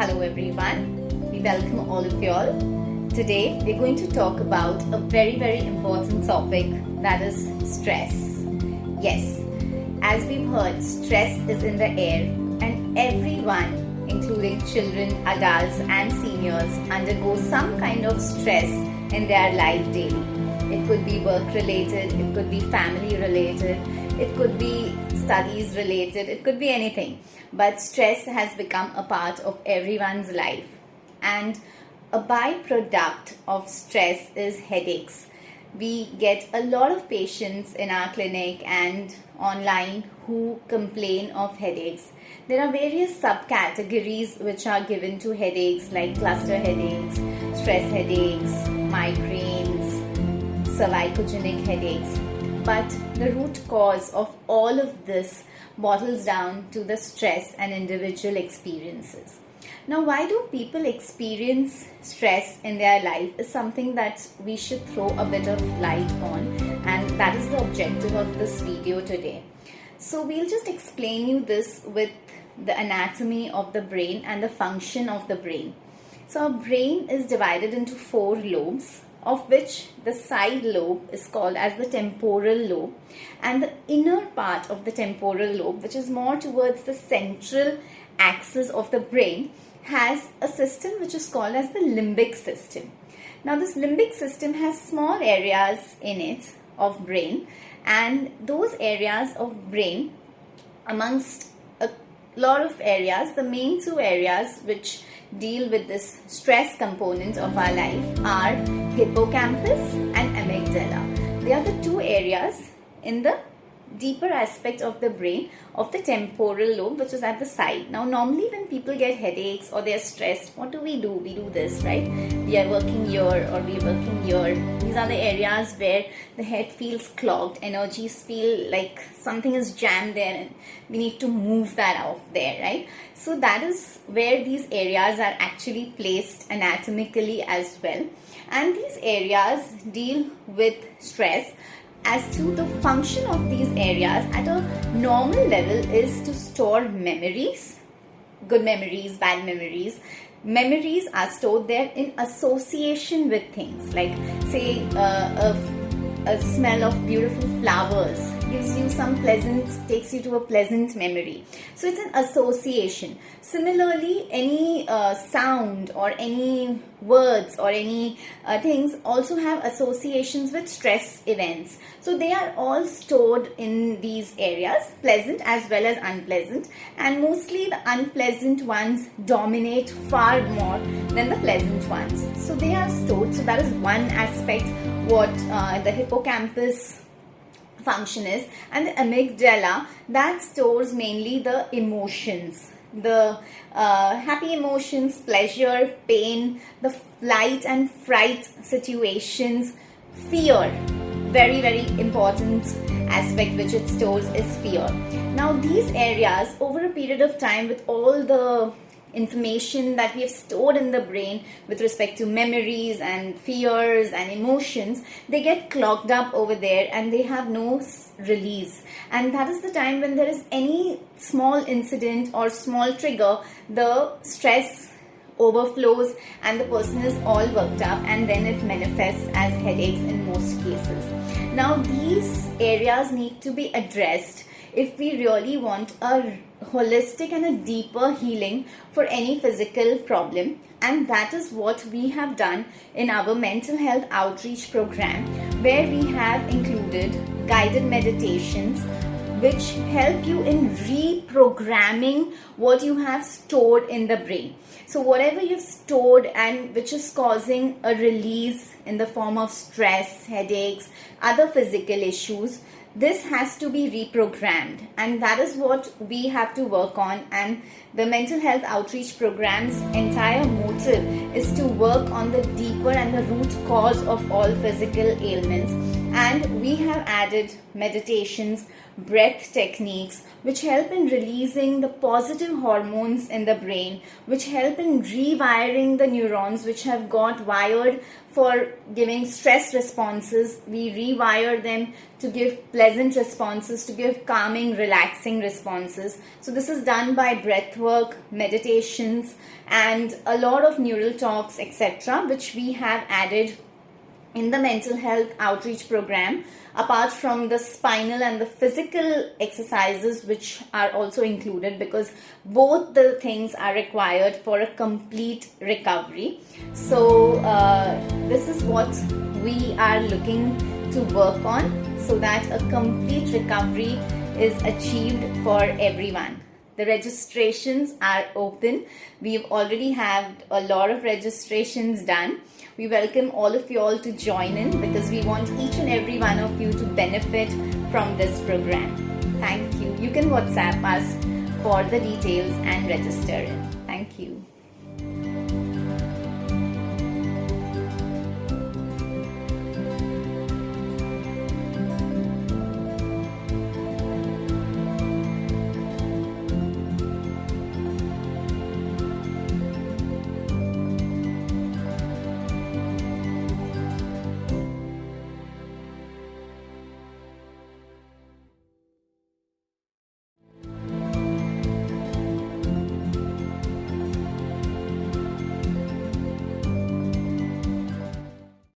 Hello everyone, we welcome all of you all. Today we're going to talk about a very important topic, that is stress. Yes, as we've heard, stress is in the air and everyone, including children, adults and seniors, undergo some kind of stress in their life daily. It could be work related, it could be family related, it could be studies related, it could be anything. But stress has become a part of everyone's life. And a byproduct of stress is headaches. We get a lot of patients in our clinic and online who complain of headaches. There are various subcategories which are given to headaches, like cluster headaches, stress headaches, migraines, cervicogenic headaches. But the root cause of all of this boils down to the stress and individual experiences. Now, why do people experience stress in their life is something that we should throw a bit of light on, and that is the objective of this video today. So we'll just explain you this with the anatomy of the brain and the function of the brain. So our brain is divided into 4 lobes, of which the side lobe is called as the temporal lobe, and the inner part of the temporal lobe, which is more towards the central axis of the brain, has a system which is called as the limbic system. Now this limbic system has small areas in it of brain, and those areas of brain, amongst a lot of areas, the main 2 areas which deal with this stress component of our life are hippocampus and amygdala. They are the 2 areas in the deeper aspect of the brain of the temporal lobe, which is at the side. Now normally when people get headaches or they are stressed, what do? We do this, right? We are working here or we are working here. These are the areas where the head feels clogged, energies feel like something is jammed there and we need to move that out there, right? So that is where these areas are actually placed anatomically as well. And these areas deal with stress. As to the function of these areas at a normal level is to store memories, good memories, bad memories. Memories are stored there in association with things, like say a smell of beautiful flowers gives you some pleasant, takes you to a pleasant memory. So it's an association. Similarly, any sound or any words or any things also have associations with stress events. So they are all stored in these areas, pleasant as well as unpleasant, and mostly the unpleasant ones dominate far more than the pleasant ones. So they are stored. So that is one aspect what the hippocampus function is, and the amygdala, that stores mainly the emotions, the happy emotions, pleasure, pain, the flight and fright situations, fear. Very important aspect which it stores is fear. Now these areas, over a period of time, with all the information that we have stored in the brain with respect to memories and fears and emotions, they get clogged up over there and they have no release. And that is the time when there is any small incident or small trigger, the stress overflows and the person is all worked up, and then it manifests as headaches in most cases. Now these areas need to be addressed if we really want a holistic and a deeper healing for any physical problem, and that is what we have done in our mental health outreach program, where we have included guided meditations which help you in reprogramming what you have stored in the brain. So whatever you've stored and which is causing a release in the form of stress, headaches, other physical issues, this has to be reprogrammed, and that is what we have to work on. And the mental health outreach program's entire motive is to work on the deeper and the root cause of all physical ailments, And we have added meditations, breath techniques, which help in releasing the positive hormones in the brain, which help in rewiring the neurons which have got wired for giving stress responses. We rewire them to give pleasant responses, to give calming, relaxing responses. So this is done by breath work, meditations, and a lot of neural talks, etc., which we have added in the mental health outreach program, apart from the spinal and the physical exercises which are also included, because both the things are required for a complete recovery. So this is what we are looking to work on, so that a complete recovery is achieved for everyone. The registrations are open. We've already had a lot of registrations done. We welcome all of you all to join in, because we want each and every one of you to benefit from this program. Thank you. You can WhatsApp us for the details and register in. Thank you.